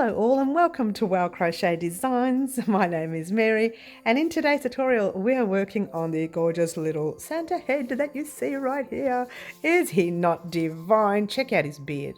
Hello all and welcome to Wow Crochet Designs. My name is Mary and in today's tutorial we are working on the gorgeous little Santa head that you see right here. Is he not divine? Check out his beard.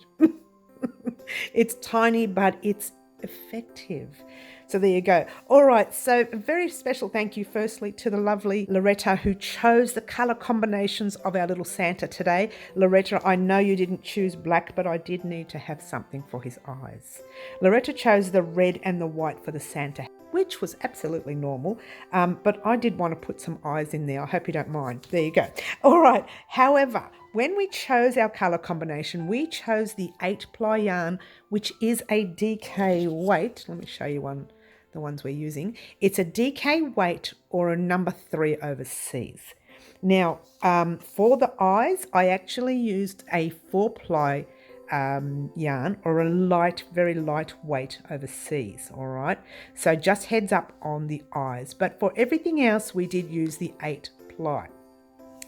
It's tiny but it's effective. So there you go. All right, so a very special thank you firstly to the lovely Loretta who chose the colour combinations of our little Santa today. Loretta, I know you didn't choose black, but I did need to have something for his eyes. Loretta chose the red and the white for the Santa, which was absolutely normal, but I did want to put some eyes in there. I hope you don't mind. There you go. All right, however, when we chose our colour combination, we chose the 8-ply yarn, which is a DK weight. Let me show you the ones we're using. It's a DK weight or a number 3 overseas. Now, for the eyes, I actually used a 4-ply yarn or a light, very light weight overseas. All right, so just heads up on the eyes, but for everything else we did use the 8-ply.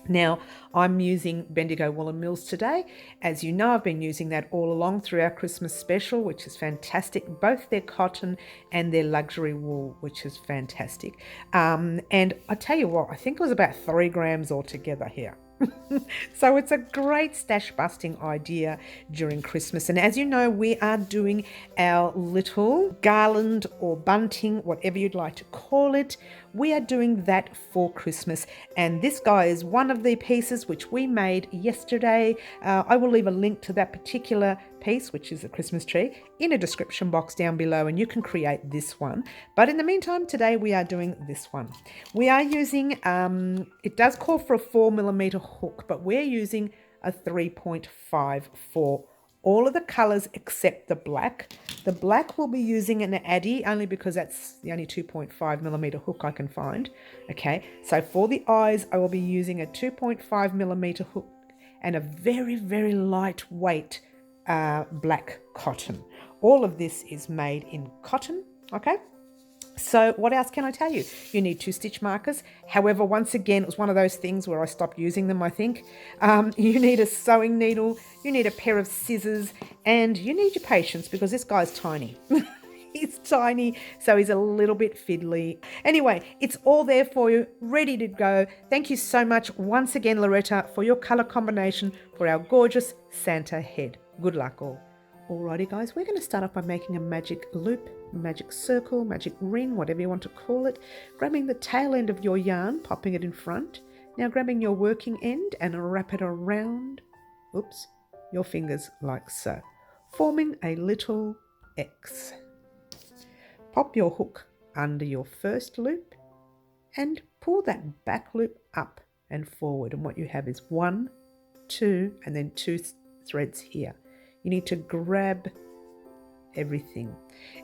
Now, I'm using Bendigo Woolen Mills today. As you know, I've been using that all along through our Christmas special, which is fantastic. Both their cotton and their luxury wool, which is fantastic. And I tell you what, I think it was about 3 grams altogether here. So it's a great stash busting idea during Christmas. And as you know, we are doing our little garland or bunting, whatever you'd like to call it. We are doing that for Christmas. And this guy is one of the pieces which we made yesterday. I will leave a link to that particular piece, which is a Christmas tree, in a description box down below, and you can create this one. But in the meantime, today we are doing this one. We are using, it does call for a 4mm hook, but we're using a 3.5 for all of the colours except the black. The black we'll be using an Addy only because that's the only 2.5mm hook I can find. Okay, so for the eyes I will be using a 2.5mm hook and a very, very lightweight black cotton. All of this is made in cotton, okay? So what else can I tell you? You need 2 stitch markers. However, once again, it was one of those things where I stopped using them, I think. You need a sewing needle, you need a pair of scissors, and you need your patience because this guy's tiny. He's tiny, so he's a little bit fiddly. Anyway, it's all there for you, ready to go. Thank you so much once again, Loretta, for your colour combination for our gorgeous Santa head. Good luck all. Alrighty guys, we're going to start off by making a magic loop, magic circle, magic ring, whatever you want to call it. Grabbing the tail end of your yarn, popping it in front. Now grabbing your working end and wrap it around, oops, your fingers like so, forming a little X. Pop your hook under your first loop and pull that back loop up and forward. And what you have is 1, 2, and then 2 threads here. You need to grab everything.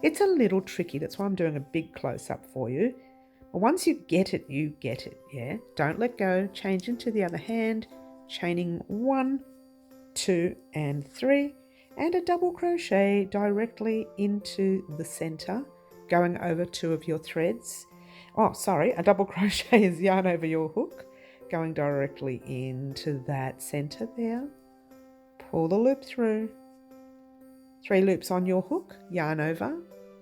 It's a little tricky, that's why I'm doing a big close-up for you. But once you get it, yeah? Don't let go. Change into the other hand, chaining 1, 2, and 3, and a double crochet directly into the center, going over 2 of your threads. Oh, sorry, a double crochet is yarn over your hook, going directly into that center there. Pull the loop through. 3 loops on your hook, yarn over,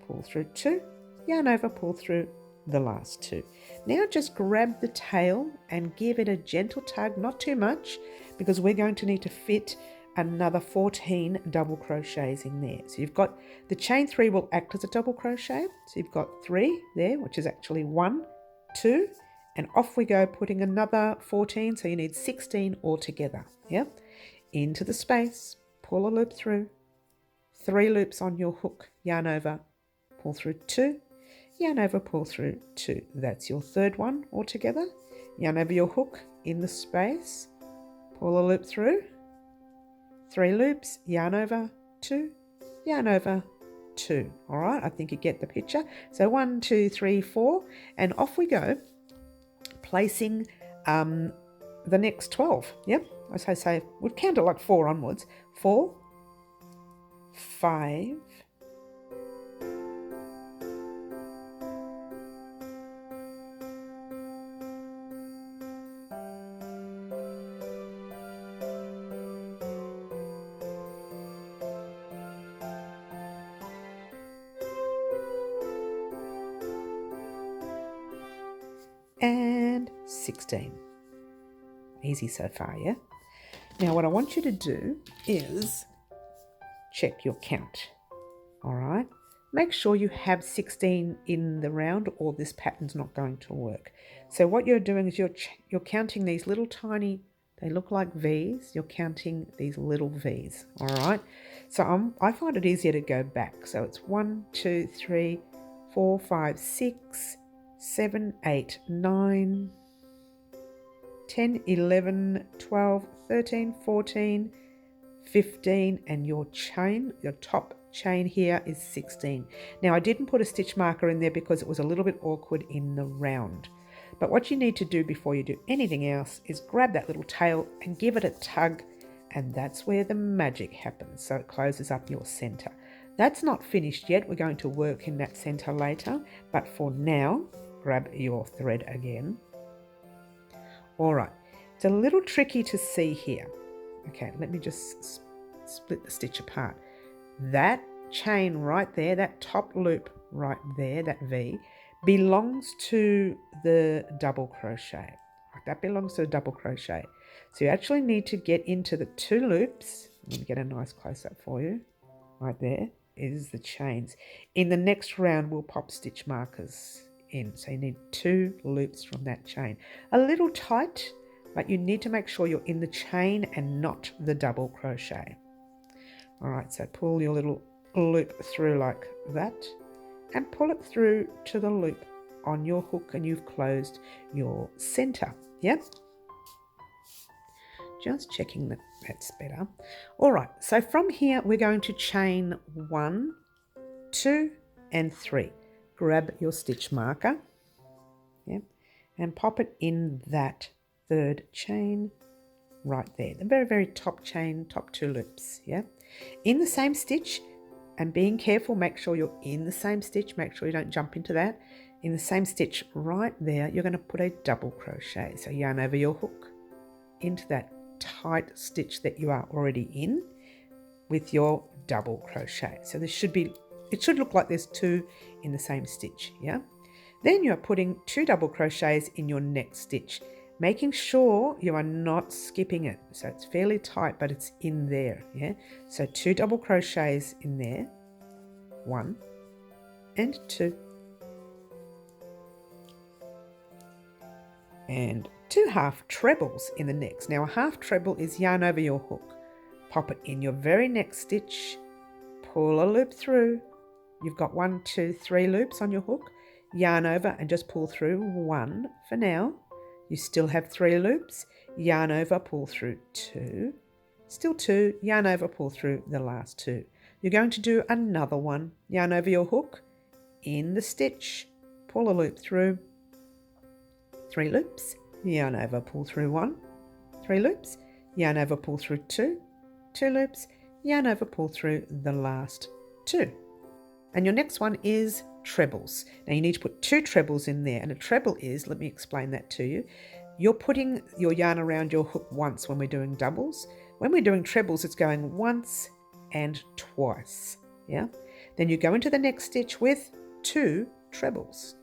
pull through 2, yarn over, pull through the last 2. Now just grab the tail and give it a gentle tug, not too much, because we're going to need to fit another 14 double crochets in there. So you've got the chain 3 will act as a double crochet. So you've got 3 there, which is actually 1, 2, and off we go, putting another 14. So you need 16 altogether. Yeah, into the space, pull a loop through. 3 loops on your hook, yarn over, pull through 2, yarn over, pull through 2. That's your third one altogether. Yarn over your hook in the space, pull a loop through, 3 loops, yarn over, 2, yarn over, 2. All right, I think you get the picture. So 1, 2, 3, 4, and off we go, placing the next 12. Yep, as I say, we'll count it like 4 onwards. 4, 5, 6, and 16. Easy so far, yeah? Now what I want you to do is check your count, all right? Make sure you have 16 in the round or this pattern's not going to work. So what you're doing is you're counting these little tiny, they look like V's, you're counting these little V's, all right? So I find it easier to go back. So it's 1, 2, 3, 4, 5, 6, 7, 8, 9, 10, 11, 12, 13, 14, 15, and your chain, your top chain here is 16. Now I didn't put a stitch marker in there because it was a little bit awkward in the round. But what you need to do before you do anything else is grab that little tail and give it a tug, and that's where the magic happens. So it closes up your center. That's not finished yet. We're going to work in that center later, but for now, grab your thread again. All right, it's a little tricky to see here. Okay, let me just split the stitch apart. That chain right there, that top loop right there, that V, belongs to the double crochet. That belongs to the double crochet. So you actually need to get into the 2 loops. Let me get a nice close-up for you. Right there is the chains. In the next round, we'll pop stitch markers in. So you need 2 loops from that chain. A little tight, but you need to make sure you're in the chain and not the double crochet. All right, so pull your little loop through like that and pull it through to the loop on your hook, and you've closed your center. Yep. Just checking that that's better. All right, so from here we're going to chain 1, 2, and 3. Grab your stitch marker, yep, and pop it in that 3rd chain right there, the very, very top chain, top 2 loops, yeah. In the same stitch, and being careful, make sure you're in the same stitch, make sure you don't jump into that. In the same stitch right there, you're going to put a double crochet. So yarn over your hook into that tight stitch that you are already in with your double crochet. So it should look like there's 2 in the same stitch, yeah. Then you're putting 2 double crochets in your next stitch, making sure you are not skipping it. So it's fairly tight, but it's in there, yeah. So 2 double crochets in there, 1 and 2. And 2 half trebles in the next. Now a half treble is yarn over your hook. Pop it in your very next stitch, pull a loop through. You've got 1, 2, 3 loops on your hook. Yarn over and just pull through 1 for now. You still have 3 loops. Yarn over, pull through 2. Still 2, yarn over, pull through the last 2. You're going to do another one. Yarn over your hook, in the stitch, pull a loop through, 3 loops, yarn over, pull through 1, 3 loops, yarn over, pull through 2, 2 loops, yarn over, pull through the last 2. And your next one is trebles. Now you need to put 2 trebles in there, and a treble is, let me explain that to you. You're putting your yarn around your hook once when we're doing doubles. When we're doing trebles, it's going once and twice, yeah? Then you go into the next stitch with 2 trebles.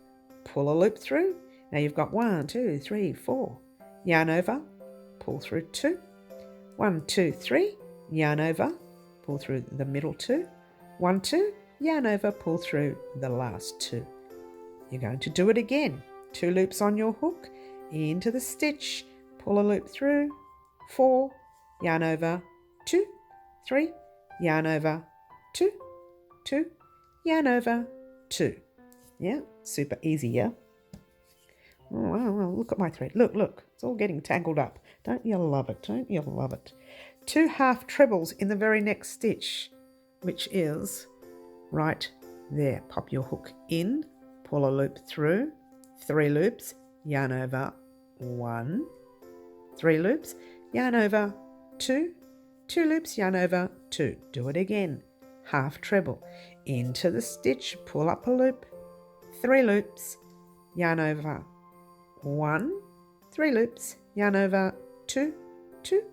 Pull a loop through. Now you've got 1, 2, 3, 4. Yarn over, pull through 2. 1, 2, 3. Yarn over, pull through the middle 2. 1, 2. Yarn over, pull through the last 2. You're going to do it again. 2 loops on your hook, into the stitch, pull a loop through, 4, yarn over, 2, 3, yarn over, 2, 2, yarn over, 2. Yeah, super easy, yeah? Oh, wow, look at my thread. Look, it's all getting tangled up. Don't you love it? Don't you love it? 2 half trebles in the very next stitch, which is right there. Pop your hook in, pull a loop through, 3 loops, yarn over, 1, 3 loops, yarn over, 2, 2 loops, yarn over, 2. Do it again. Half treble. Into the stitch, pull up a loop, 3 loops, yarn over, 1, 3 loops, yarn over, 2, 2,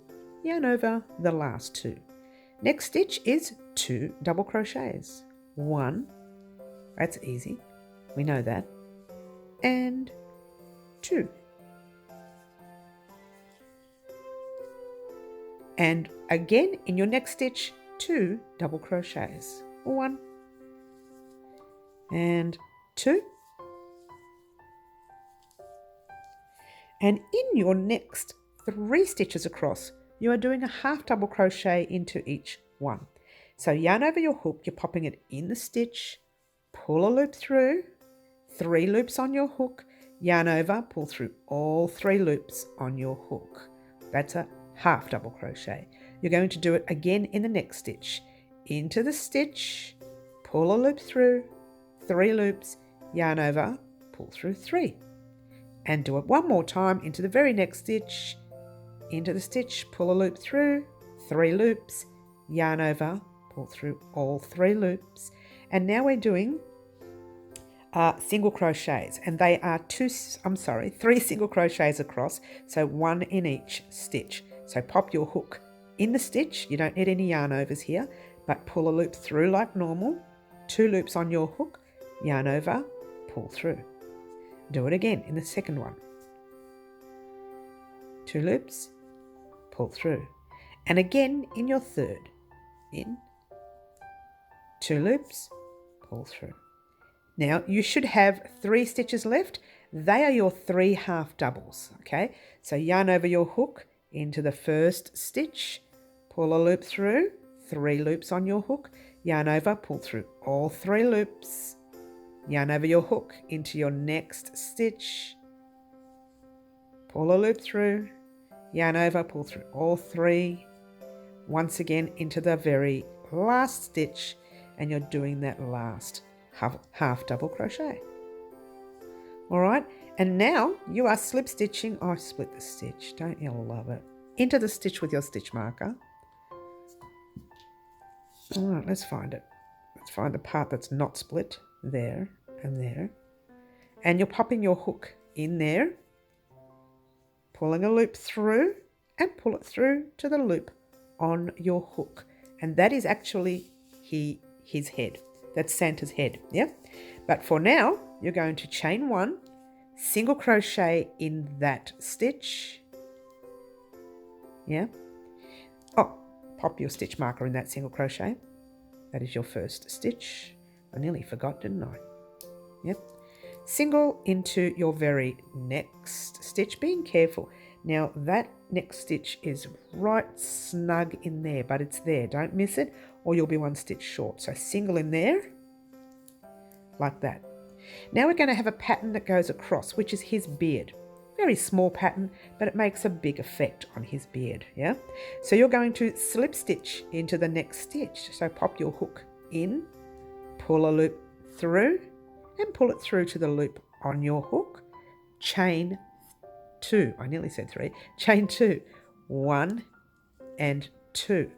yarn over the last 2. Next stitch is 2 double crochets. 1, that's easy, we know that, and 2. And again in your next stitch, 2 double crochets. 1 and 2. And in your next 3 stitches across, you are doing a half double crochet into each one. So yarn over your hook, you're popping it in the stitch, pull a loop through, 3 loops on your hook, yarn over, pull through all 3 loops on your hook. That's a half double crochet. You're going to do it again in the next stitch. Into the stitch, pull a loop through, 3 loops, yarn over, pull through 3. And do it one more time into the very next stitch. Into the stitch, pull a loop through, 3 loops, yarn over, pull through all 3 loops. And now we're doing single crochets, and they are 3 single crochets across, so 1 in each stitch. So pop your hook in the stitch, you don't need any yarn overs here, but pull a loop through like normal, 2 loops on your hook, yarn over, pull through. Do it again in the second one. 2 loops, pull through. And again in your third. In, 2 loops, pull through. Now you should have 3 stitches left. They are your 3 half doubles, okay? So yarn over your hook into the first stitch, pull a loop through, 3 loops on your hook, yarn over, pull through all 3 loops. Yarn over your hook into your next stitch, pull a loop through, yarn over, pull through all 3. Once again into the very last stitch, and you're doing that last half double crochet. All right, and now you are slip stitching. I split the stitch, don't you love it? Into the stitch with your stitch marker. All right, let's find it. Let's find the part that's not split. There and there. And you're popping your hook in there, pulling a loop through, and pull it through to the loop on your hook. And that is actually his head. That's Santa's head, yeah? But for now, you're going to chain 1, single crochet in that stitch, yeah? Oh, pop your stitch marker in that single crochet. That is your first stitch. I nearly forgot, didn't I? Yep. Single into your very next stitch, being careful. Now that next stitch is right snug in there, but it's there. Don't miss it or you'll be 1 stitch short. So single in there, like that. Now we're going to have a pattern that goes across, which is his beard. Very small pattern, but it makes a big effect on his beard, yeah? So you're going to slip stitch into the next stitch. So pop your hook in, pull a loop through, and pull it through to the loop on your hook. Chain 2. I nearly said 3. Chain 2. 1 and 2.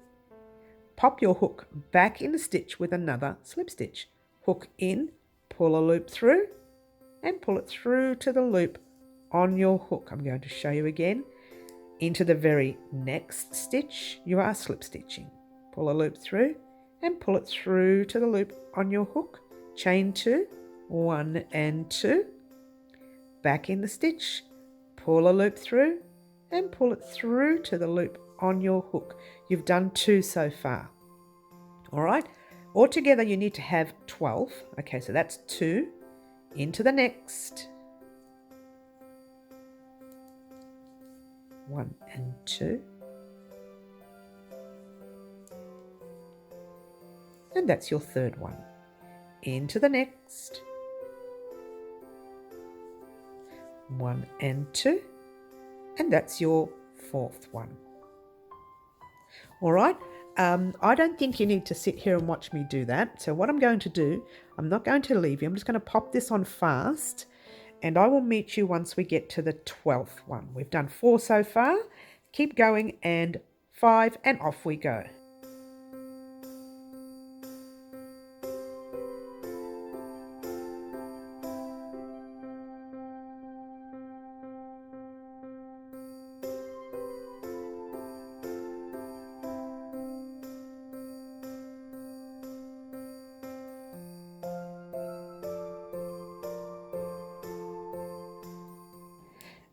Pop your hook back in the stitch with another slip stitch. Hook in, pull a loop through, and pull it through to the loop on your hook. I'm going to show you again. Into the very next stitch, you are slip stitching. Pull a loop through, and pull it through to the loop on your hook. Chain 2. 1 and 2, back in the stitch, pull a loop through, and pull it through to the loop on your hook. You've done 2 so far. All right, altogether you need to have 12. Okay, so that's 2 into the next. 1 and 2. And that's your third one. Into the next. 1 and 2, and that's your fourth one. All right, I don't think you need to sit here and watch me do that. So what I'm going to do, I'm not going to leave you. I'm just going to pop this on fast, and I will meet you once we get to the 12th one. We've done 4 so far. Keep going, and 5, and off we go.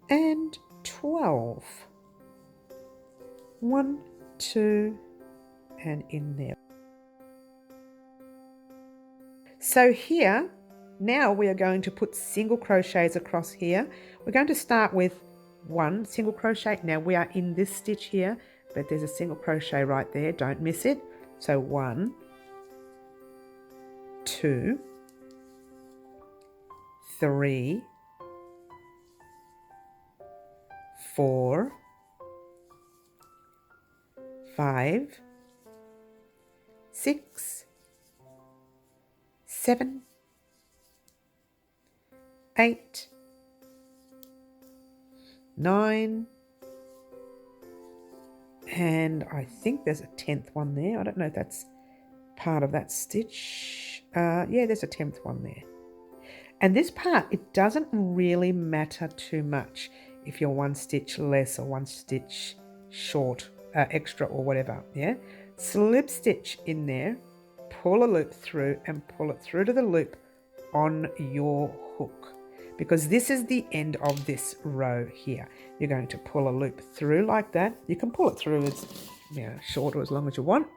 and 12. 1, 2, and in there. So here, now we are going to put single crochets across here. We're going to start with 1 single crochet. Now we are in this stitch here, but there's a single crochet right there. Don't miss it. So 1, 2, 3, 4, 5, 6, 7, 8, 9, and I think there's a 10th one there. I don't know if that's part of that stitch. Yeah, there's a 10th one there. And this part, it doesn't really matter too much if you're 1 stitch less or 1 stitch short, extra or whatever, yeah? Slip stitch in there, pull a loop through and pull it through to the loop on your hook, because this is the end of this row here. You're going to pull a loop through like that. You can pull it through as short or as long as you want.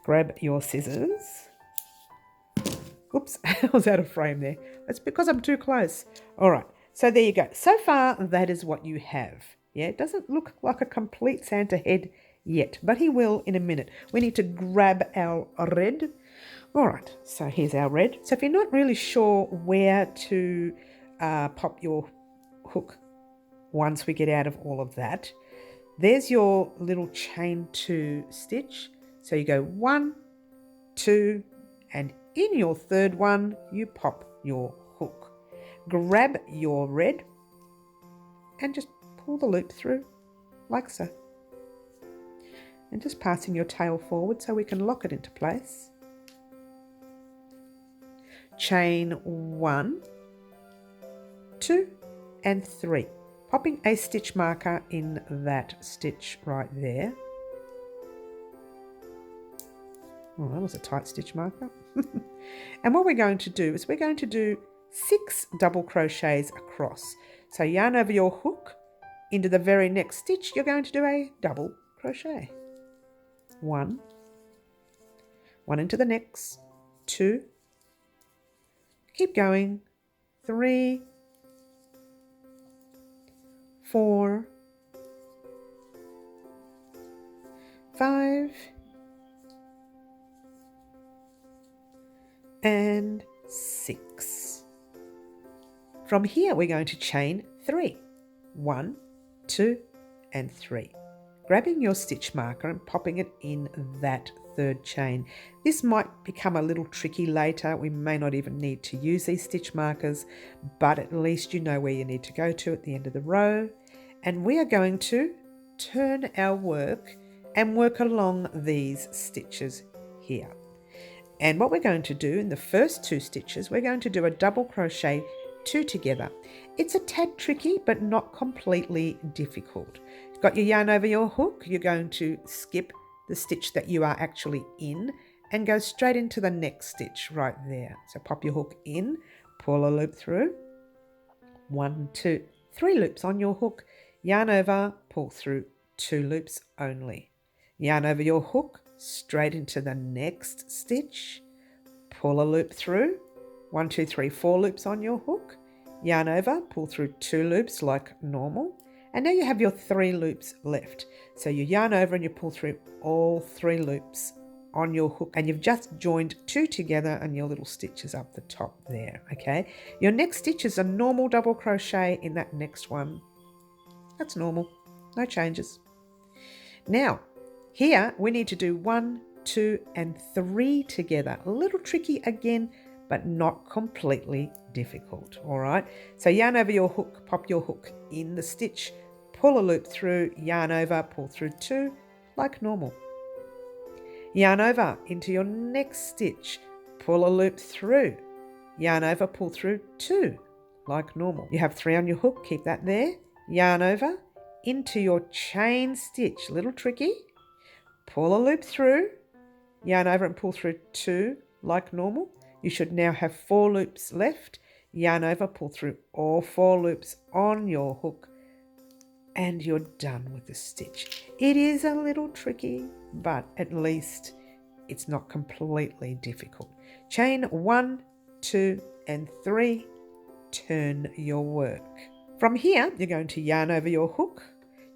Grab your scissors. Oops, I was out of frame there. That's because I'm too close. All right, so there you go. So far, that is what you have. Yeah, it doesn't look like a complete Santa head yet, but he will in a minute. We need to grab our red. All right, so here's our red. So if you're not really sure where to pop your hook once we get out of all of that, there's your little chain 2 stitch. So you go 1, 2, and in your 3rd one, you pop your hook. Grab your red and just pull the loop through like so. And just passing your tail forward so we can lock it into place. Chain 1, 2, and 3. Popping a stitch marker in that stitch right there. Oh, that was a tight stitch marker. And what we're going to do is we're going to do 6 double crochets across. So yarn over your hook, into the very next stitch, you're going to do a double crochet. 1, 1 into the next, 2, keep going, 3, 4, 5, and 6. From here we're going to chain 3. 1, 2, and 3. Grabbing your stitch marker and popping it in that 3rd chain. This might become a little tricky later. We may not even need to use these stitch markers, but at least you know where you need to go to at the end of the row. And we are going to turn our work and work along these stitches here. And what we're going to do in the first 2 stitches, we're going to do a double crochet 2 together. It's a tad tricky, but not completely difficult. You've got your yarn over your hook. You're going to skip the stitch that you are actually in and go straight into the next stitch right there. So pop your hook in, pull a loop through. 1, 2, 3 loops on your hook. Yarn over, pull through 2 loops only. Yarn over your hook, straight into the next stitch. Pull a loop through. 1, 2, 3, 4 loops on your hook. Yarn over, pull through 2 loops like normal. And now you have your 3 loops left. So you yarn over and you pull through all 3 loops on your hook, and you've just joined 2 together and your little stitches up the top there, okay? Your next stitch is a normal double crochet in that next one. That's normal, no changes. Now, here we need to do 1, 2, and 3 together. A little tricky again, but not completely difficult, all right? So yarn over your hook, pop your hook in the stitch, pull a loop through, yarn over, pull through 2, like normal. Yarn over into your next stitch, pull a loop through, yarn over, pull through 2, like normal. You have 3 on your hook, keep that there. Yarn over into your chain stitch, little tricky. Pull a loop through, yarn over and pull through 2, like normal. You should now have 4 loops left. Yarn over, pull through all 4 loops on your hook, and you're done with the stitch. It is a little tricky, but at least it's not completely difficult. Chain 1, 2 and 3, turn your work. From here, you're going to yarn over your hook.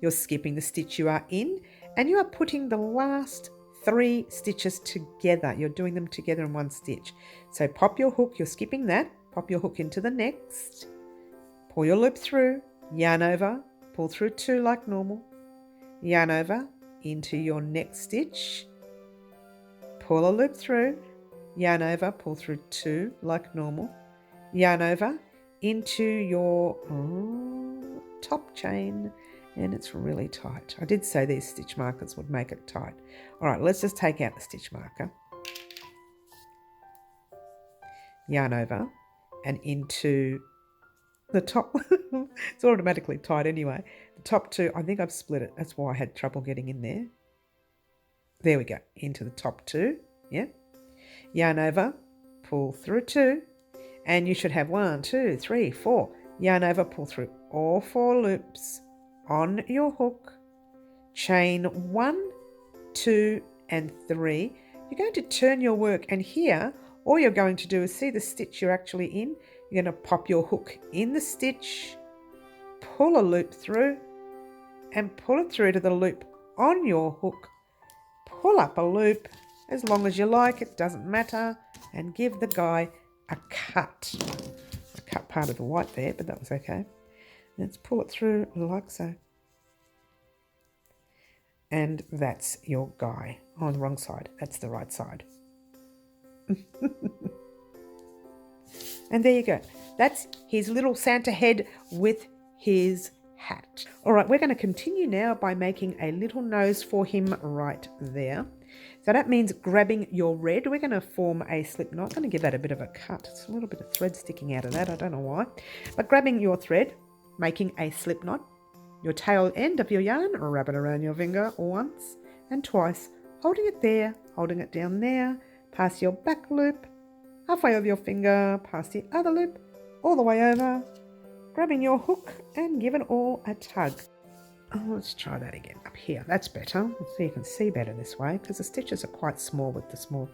You're skipping the stitch you are in, and you are putting the last 3 stitches together. You're doing them together in one stitch. So pop your hook, you're skipping that, pop your hook into the next, pull your loop through, yarn over, pull through 2 like normal, yarn over into your next stitch, pull a loop through, yarn over, pull through 2 like normal, yarn over into your top chain, and it's really tight. I did say these stitch markers would make it tight. All right, let's just take out the stitch marker, yarn over and into the top. It's automatically tight anyway. The top 2, I think I've split it. That's why I had trouble getting in there. There we go, into the top 2, yeah. Yarn over, pull through 2, and you should have 1, 2, 3, 4. Yarn over, pull through all 4 loops on your hook, chain 1, 2 and 3. You're going to turn your work, and here all you're going to do is see the stitch you're actually in. You're going to pop your hook in the stitch, pull a loop through and pull it through to the loop on your hook, pull up a loop as long as you like, it doesn't matter, and give the guy a cut. I cut part of the white there, but that was okay. Let's pull it through like so. And that's your guy. Oh, on the wrong side. That's the right side. And there you go. That's his little Santa head with his hat. All right, we're going to continue now by making a little nose for him right there. So that means grabbing your red. We're going to form a slip knot. I'm going to give that a bit of a cut. It's a little bit of thread sticking out of that. I don't know why. But grabbing your thread, making a slip knot, your tail end of your yarn, wrap it around your finger once and twice, holding it there, holding it down there, pass your back loop, halfway over your finger, pass the other loop, all the way over, grabbing your hook and give it all a tug. Oh, let's try that again up here. That's better. So you can see better this way because the stitches are quite small with the small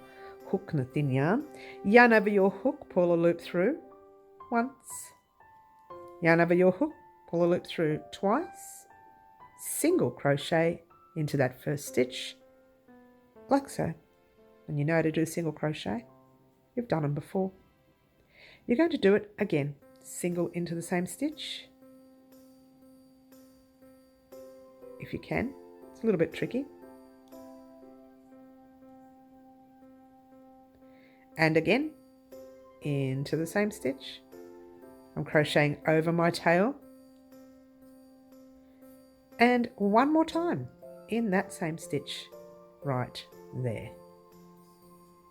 hook and the thin yarn. Yarn over your hook, pull a loop through once. Yarn over your hook, pull a loop through twice. Single crochet into that first stitch, like so. And you know how to do single crochet. You've done them before. You're going to do it again. Single into the same stitch. If you can. It's a little bit tricky. And again, into the same stitch. I'm crocheting over my tail. And one more time in that same stitch right there.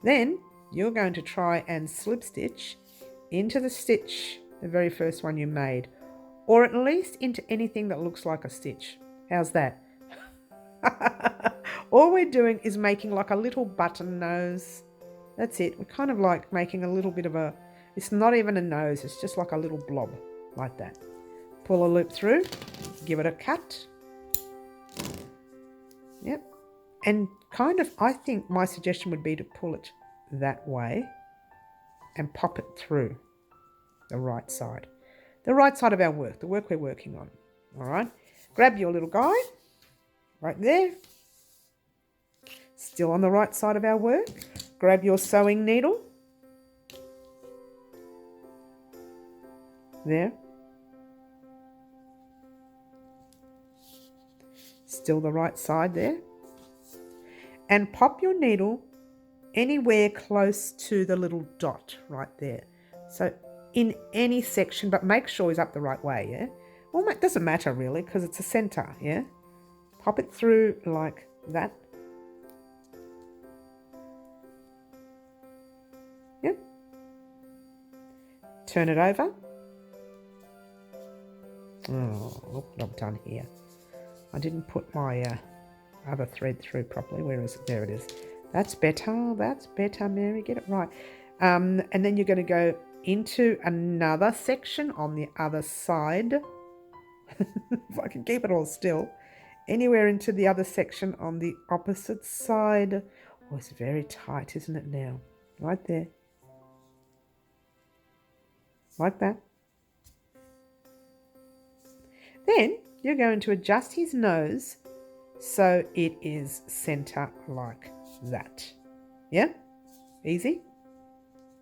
Then you're going to try and slip stitch into the stitch, the very first one you made, or at least into anything that looks like a stitch. How's that? All we're doing is making like a little button nose. That's it. We're kind of like making a little bit of a, it's not even a nose, it's just like a little blob like that. Pull a loop through, give it a cut. Yep. And kind of, I think my suggestion would be to pull it that way and pop it through the right side. The right side of our work, the work we're working on. All right. Grab your little guy right there. Still on the right side of our work. Grab your sewing needle. There. Still the right side there. And pop your needle anywhere close to the little dot right there. So in any section, but make sure he's up the right way, yeah? Well, it doesn't matter really because it's a center, yeah? Pop it through like that. Yep. Turn it over. Oh, look what I've done here. I didn't put my other thread through properly. Where is it? There it is. That's better. That's better, Mary. Get it right. And then you're going to go into another section on the other side if I can keep it all still, anywhere into the other section on the opposite side. Oh, it's very tight, isn't it now? Right there. Like that. Then you're going to adjust his nose so it is center like that. Yeah? Easy.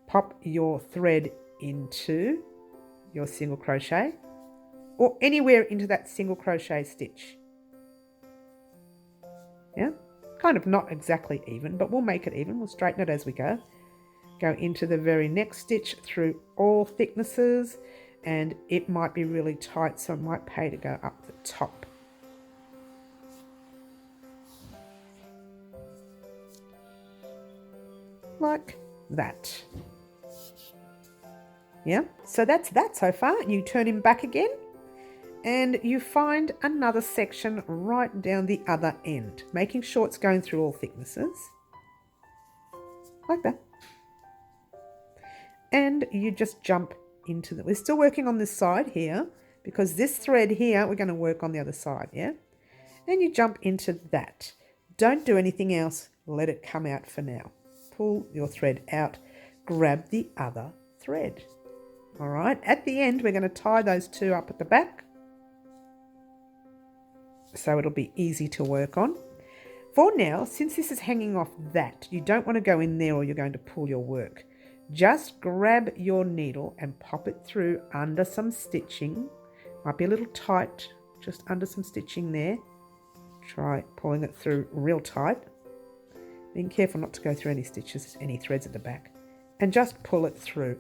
Pop your thread into your single crochet or anywhere into that single crochet stitch. Yeah? Kind of not exactly even, but we'll make it even. We'll straighten it as we go. Go into the very next stitch through all thicknesses, and it might be really tight, so it might pay to go up the top. Like that. Yeah, so that's that so far. You turn him back again and you find another section right down the other end, making sure it's going through all thicknesses. Like that. And you just jump into the, we're still working on this side here because this thread here, we're going to work on the other side, yeah? And you jump into that. Don't do anything else. Let it come out for now. Pull your thread out. Grab the other thread. All right, at the end, we're going to tie those two up at the back so it'll be easy to work on. For now, since this is hanging off that, you don't want to go in there or you're going to pull your work. Just grab your needle and pop it through under some stitching. Might be a little tight, just under some stitching there. Try pulling it through real tight. Being careful not to go through any stitches, any threads at the back. And just pull it through,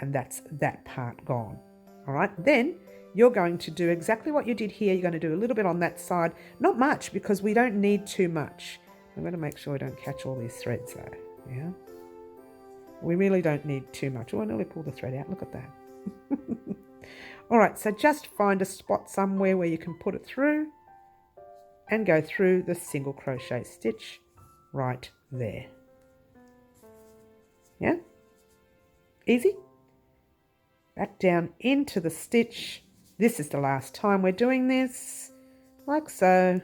and that's that part gone. All right, then you're going to do exactly what you did here. You're going to do a little bit on that side. Not much, because we don't need too much. I'm going to make sure I don't catch all these threads though, yeah? We really don't need too much. Oh, I nearly pulled the thread out. Look at that. All right, so just find a spot somewhere where you can put it through and go through the single crochet stitch right there. Yeah? Easy? Back down into the stitch. This is the last time we're doing this. Like so.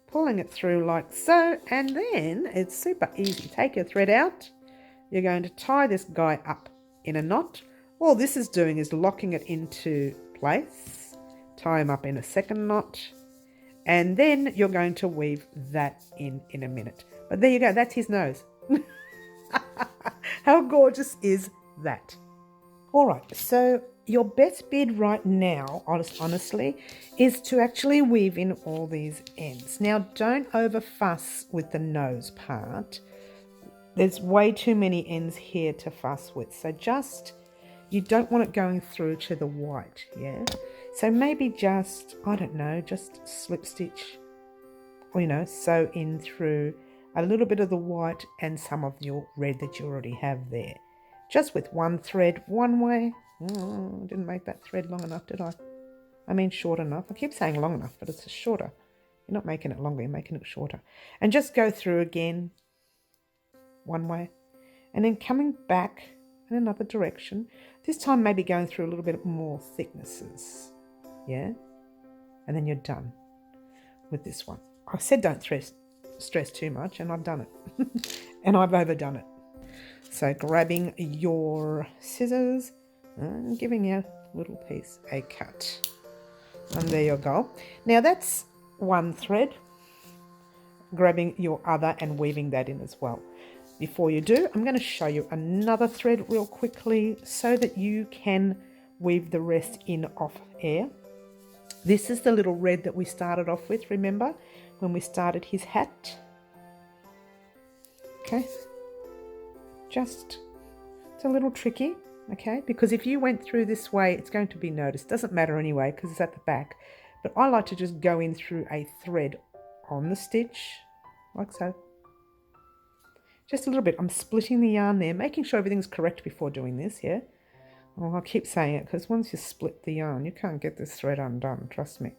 Pulling it through like so. And then it's super easy. Take your thread out. You're going to tie this guy up in a knot. All this is doing is locking it into place. Tie him up in a second knot. And then you're going to weave that in a minute. But there you go. That's his nose. How gorgeous is that? All right. So your best bid right now, honestly, is to actually weave in all these ends. Now, don't over fuss with the nose part. There's way too many ends here to fuss with. So just, you don't want it going through to the white, yeah? So maybe just, I don't know, just slip stitch, or, you know, sew in through a little bit of the white and some of your red that you already have there. Just with one thread, one way. Oh, didn't make that thread long enough, did I? I mean short enough. I keep saying long enough, but it's shorter. You're not making it longer, you're making it shorter. And just go through again, one way, and then coming back in another direction, this time maybe going through a little bit more thicknesses, yeah, and then you're done with this one. I said don't stress too much, and I've done it. And I've overdone it. So grabbing your scissors and giving your little piece a cut, and there you go. Now that's one thread. Grabbing your other and weaving that in as well. Before you do, I'm going to show you another thread real quickly so that you can weave the rest in off air. This is the little red that we started off with, remember, when we started his hat. Okay. Just, it's a little tricky, okay, because if you went through this way, it's going to be noticed. Doesn't matter anyway, because it's at the back. But I like to just go in through a thread on the stitch, like so. Just a little bit. I'm splitting the yarn there, making sure everything's correct before doing this, yeah? Oh, I'll keep saying it, because once you split the yarn, you can't get this thread undone, trust me.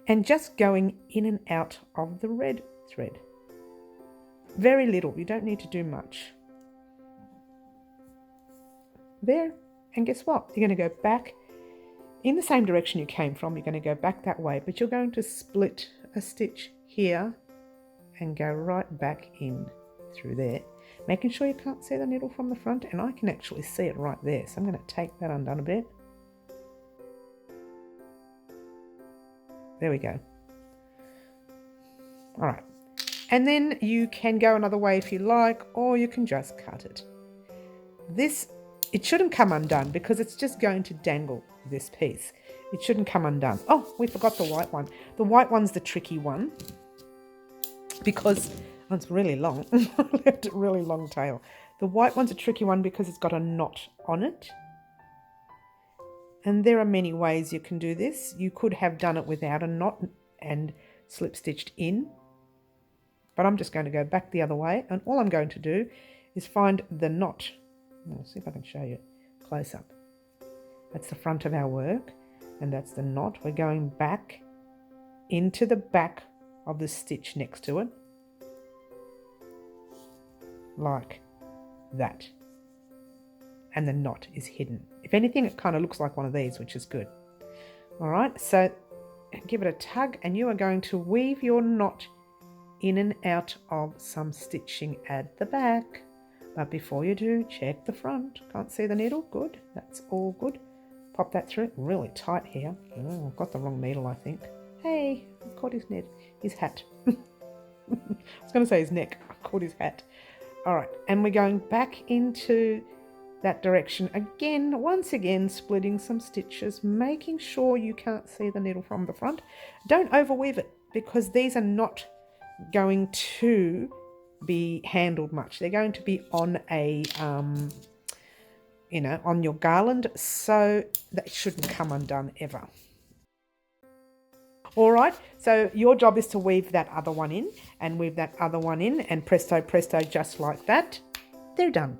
And just going in and out of the red thread. Very little. You don't need to do much. There. And guess what? You're going to go back in the same direction you came from. You're going to go back that way, but you're going to split a stitch here and go right back in through there, making sure you can't see the needle from the front, and I can actually see it right there, so I'm going to take that undone a bit. There we go. All right, and then you can go another way if you like, or you can just cut it. This, it shouldn't come undone because it's just going to dangle this piece. It shouldn't come undone. Oh, we forgot the white one. The white one's the tricky one because it's really long. I left a really long tail. The white one's a tricky one because it's got a knot on it. And there are many ways you can do this. You could have done it without a knot and slip stitched in. But I'm just going to go back the other way, and all I'm going to do is find the knot. Let's see if I can show you close up. That's the front of our work, and that's the knot. We're going back into the back of the stitch next to it, like that. And the knot is hidden. If anything, it kind of looks like one of these, which is good. All right, so give it a tug, and you are going to weave your knot in and out of some stitching at the back. But before you do, check the front. Can't see the needle? Good. That's all good. Pop that through. Really tight here. Oh, I've got the wrong needle, I think. Hey, I've caught his hat. I was going to say his neck. I've caught his hat. All right, and we're going back into that direction again, once again splitting some stitches, making sure you can't see the needle from the front. Don't overweave it because these are not going to be handled much. They're going to be on a on your garland, so that shouldn't come undone ever. All right, so your job is to weave that other one in and weave that other one in, and presto presto, just like that, they're done.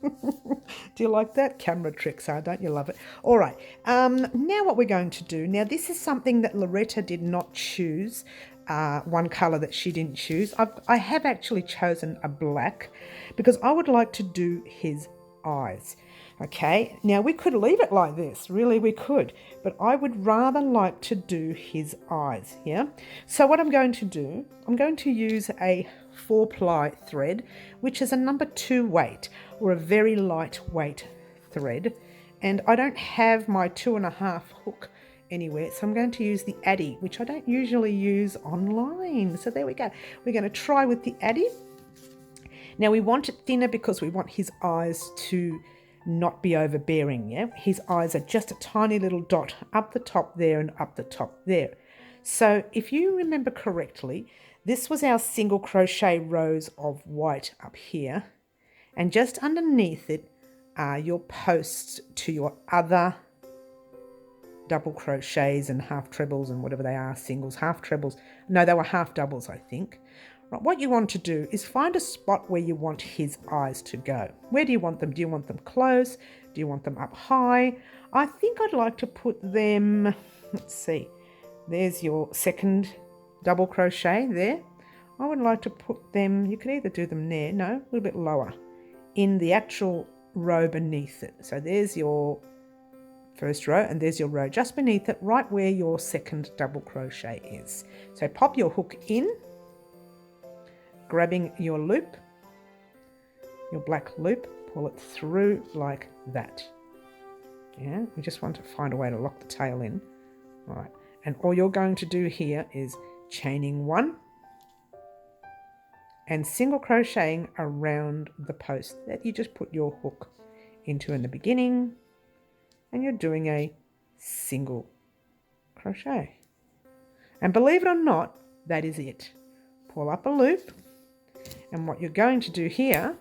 Do you like that? Camera tricks, huh? Don't you love it? All right, now what we're going to do, now this is something that Loretta did not choose, one colour that she didn't choose. I have actually chosen a black because I would like to do his eyes. Okay, now we could leave it like this, really we could, but I would rather like to do his eyes, yeah? So what I'm going to do, I'm going to use a 4-ply thread, which is a number 2 weight, or a very lightweight thread, and I don't have my 2.5 hook anywhere, so I'm going to use the Addy, which I don't usually use online. So there we go. We're going to try with the Addy. Now we want it thinner because we want his eyes to not be overbearing, yeah? His eyes are just a tiny little dot up the top there and up the top there. So if you remember correctly, this was our single crochet rows of white up here, and just underneath it are your posts to your other double crochets and half trebles and whatever they are, singles, half trebles. No, they were half doubles, I think. Right, what you want to do is find a spot where you want his eyes to go. Where do you want them? Do you want them close? Do you want them up high? I think I'd like to put them, let's see, there's your second double crochet there. I would like to put them, you could either do them there, no, a little bit lower, in the actual row beneath it. So there's your first row, and there's your row just beneath it, right where your second double crochet is. So pop your hook in, grabbing your loop, your black loop, pull it through like that. Yeah, we just want to find a way to lock the tail in. All right, and all you're going to do here is chaining 1 and single crocheting around the post that you just put your hook into in the beginning, and you're doing a single crochet. And believe it or not, that is it. Pull up a loop, and what you're going to do here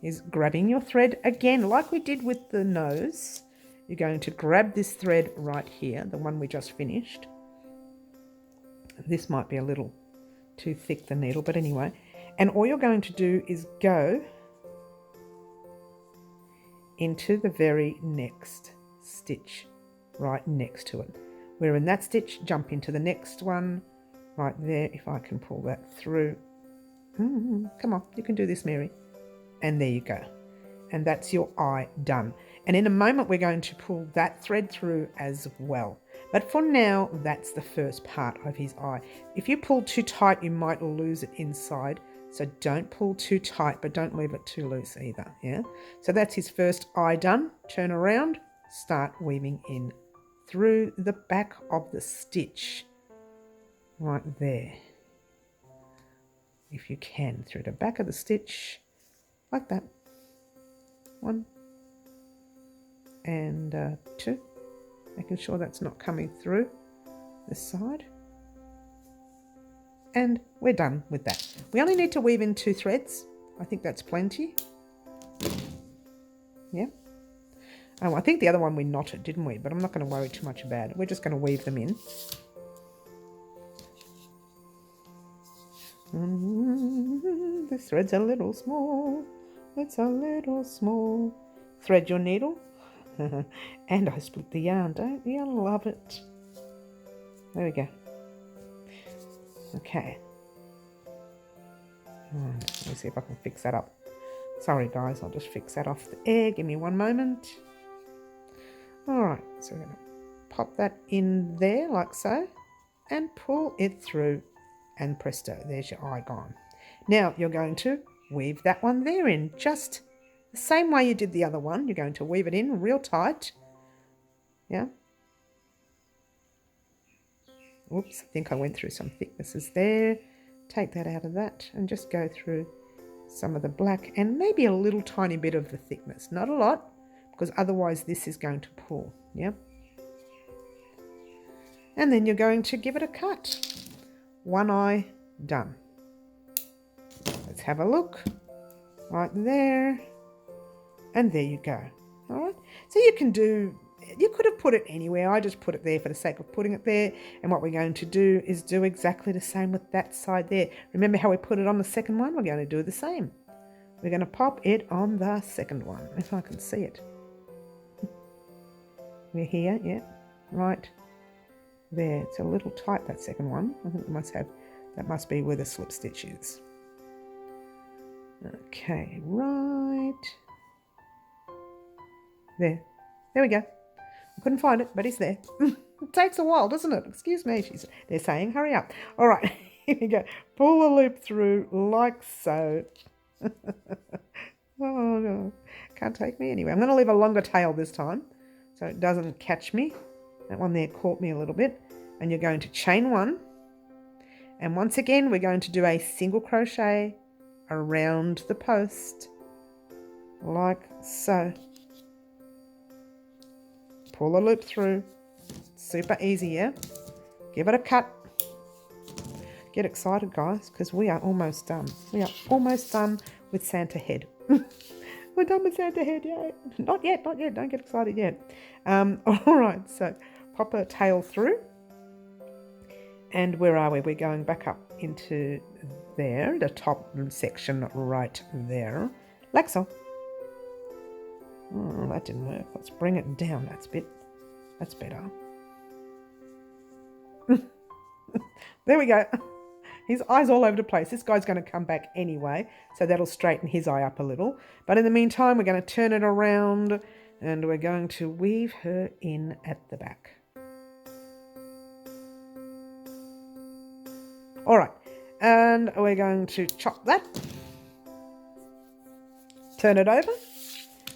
is grabbing your thread again, like we did with the nose. You're going to grab this thread right here, the one we just finished. This might be a little too thick, the needle, but anyway. And all you're going to do is go into the very next stitch right next to it. We're in that stitch, jump into the next one right there, if I can pull that through. Come on, you can do this, Mary. And there you go. and that's your eye done. And in a moment, we're going to pull that thread through as well. But for now, that's the first part of his eye. If you pull too tight, you might lose it inside. So don't pull too tight, but don't leave it too loose either, yeah? So that's his first eye done. Turn around, start weaving in through the back of the stitch. Right there. If you can, through the back of the stitch, like that. 1 and 2. Making sure that's not coming through this side. And we're done with that. We only need to weave in 2 threads. I think that's plenty. Yeah. Oh, I think the other one we knotted, didn't we? But I'm not going to worry too much about it. We're just going to weave them in. This thread's a little small. It's a little small. Thread your needle. And I split the yarn, don't you? Love it. There we go. Okay. Let me see if I can fix that up. Sorry guys, I'll just fix that off the air. Give me 1 moment. Alright, so we're going to pop that in there like so and pull it through, and presto, there's your eye gone. Now you're going to weave that one there in just the same way you did the other one. You're going to weave it in real tight. Yeah. Oops, I think I went through some thicknesses there. Take that out of that and just go through some of the black and maybe a little tiny bit of the thickness. Not a lot, because otherwise this is going to pull. Yeah. And then you're going to give it a cut. 1 eye done. Let's have a look. Right there. And there you go. All right. So you could have put it anywhere. I just put it there for the sake of putting it there. And what we're going to do is do exactly the same with that side there. Remember how we put it on the second one? We're going to do the same. We're going to pop it on the second one, if I can see it. We're here, yeah. Right there. It's a little tight, that second one. I think that must be where the slip stitch is. Okay, right. There we go. I couldn't find it, but it's there. It takes a while, doesn't it? Excuse me, they're saying, hurry up. All right, here we go. Pull the loop through like so. Oh, no. Can't take me anywhere. I'm going to leave a longer tail this time so it doesn't catch me. That one there caught me a little bit. And you're going to chain 1. And once again, we're going to do a single crochet around the post like so. Pull the loop through. Super easy, yeah? Give it a cut. Get excited, guys, because we are almost done. We are almost done with Santa head. We're done with Santa head, yay. Not yet, not yet. Don't get excited yet. All right, so pop a tail through. And where are we? We're going back up into there, the top section right there. Like so. Oh, that didn't work. Let's bring it down. That's better. There we go. His eye's all over the place. This guy's going to come back anyway, so that'll straighten his eye up a little. But in the meantime, we're going to turn it around and we're going to weave her in at the back. All right, and we're going to chop that. Turn it over.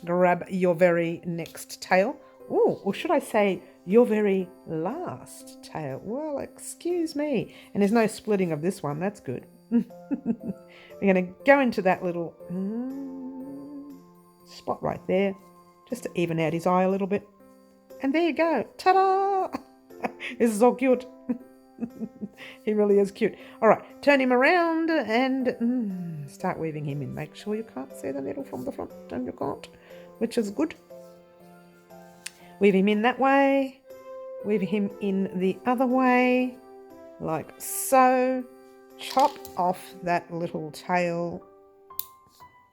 Grab your very next tail. Oh, or should I say your very last tail? Well, excuse me. And there's no splitting of this one. That's good. We're going to go into that little spot right there, just to even out his eye a little bit. And there you go. Ta-da! This is all cute. He really is cute. All right, turn him around and start weaving him in. Make sure you can't see the needle from the front, and you can't, which is good. Weave him in that way. Weave him in the other way, like so. Chop off that little tail.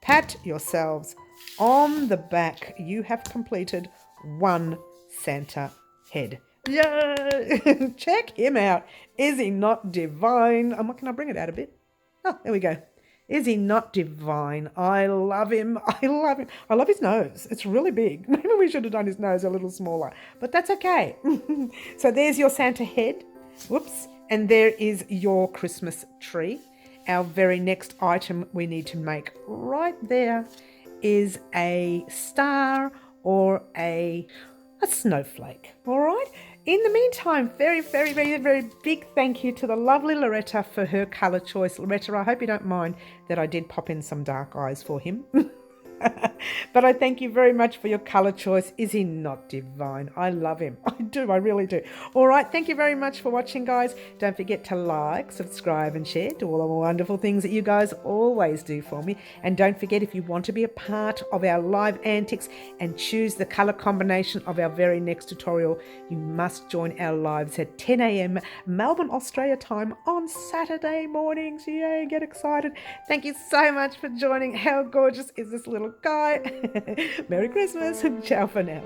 Pat yourselves on the back. You have completed one Santa head. Yay! Check him out. Is he not divine? Can I bring it out a bit? Oh, there we go. Is he not divine? I love him. I love him. I love his nose. It's really big. Maybe we should have done his nose a little smaller, but that's okay. So there's your Santa head. Whoops. And there is your Christmas tree. Our very next item we need to make right there is a star or a snowflake. All right. In the meantime, very, very, very, very big thank you to the lovely Loretta for her colour choice. Loretta, I hope you don't mind that I did pop in some dark eyes for him. But I thank you very much for your colour choice. Is he not divine? I love him. I do. I really do. All right. Thank you very much for watching, guys. Don't forget to like, subscribe and share. Do all the wonderful things that you guys always do for me. And don't forget, if you want to be a part of our live antics and choose the colour combination of our very next tutorial, you must join our lives at 10 a.m. Melbourne, Australia time on Saturday mornings. Yay, get excited. Thank you so much for joining. How gorgeous is this little guy? Merry Christmas. Ciao for now.